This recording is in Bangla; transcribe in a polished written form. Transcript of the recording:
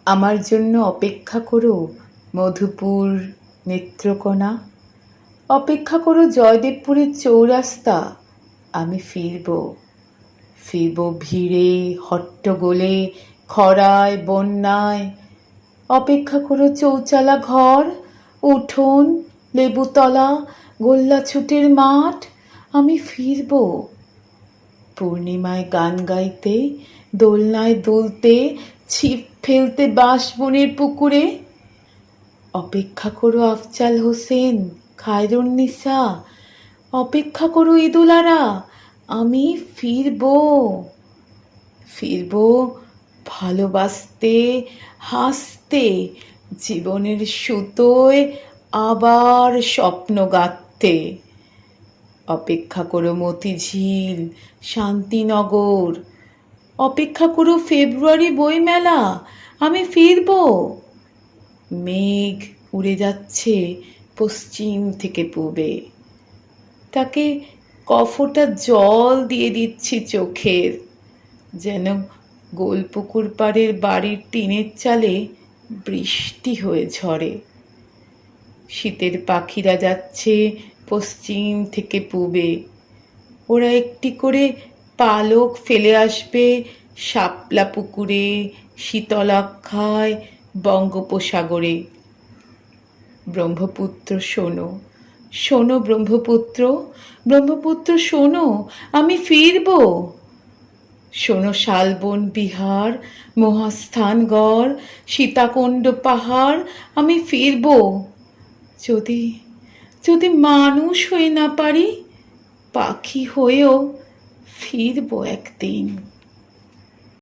আমার জন্য অপেক্ষা করো মধুপুর নেত্রকোনা, অপেক্ষা করো জয়দেবপুরের চৌরাস্তা। আমি ফিরব ভিড়ে, হট্টগোলে, খরায়, বন্যায়। অপেক্ষা করো চৌচালা ঘর, উঠোন, লেবুতলা, গোল্লাছুটের মাঠ। আমি ফিরব পূর্ণিমায় গান গাইতে, দোলনায় দুলতে, ছিপ ফেলতে বাঁশবনের পুকুরে। অপেক্ষা করো আফজাল হোসেন, খায়রুন্নিসা, অপেক্ষা করো ইদুলারা। আমি ফিরব ভালোবাসতে, হাসতে, জীবনের সুতোয় আবার স্বপ্ন গাঁথতে। অপেক্ষা করো মতিঝিল, শান্তিনগর, অপেক্ষা করো ফেব্রুয়ারি বইমেলা। আমি ফিরব। মেঘ উড়ে যাচ্ছে পশ্চিম থেকে পূবে, তাকে কফোটা জল দিয়ে দিচ্ছি চোখের, যেন গোলপুকুর পাড়ের বাড়ির টিনের চালে বৃষ্টি হয়ে ঝরে। শীতের পাখিরা যাচ্ছে পশ্চিম থেকে পূবে, ওরা একটি করে পালক ফেলে আসবে শাপলা পুকুরে, শীতলক্ষায়, বঙ্গোপসাগরে। ব্রহ্মপুত্র শোনো, শোনো ব্রহ্মপুত্র শোনো, আমি ফিরব। শোনো শালবন বিহার, মহাস্থানগড়, সীতাকুণ্ড পাহাড়। আমি ফিরব যদি যদি মানুষ হয়ে না পারি, পাখি হয়েও ফিরব একদিন।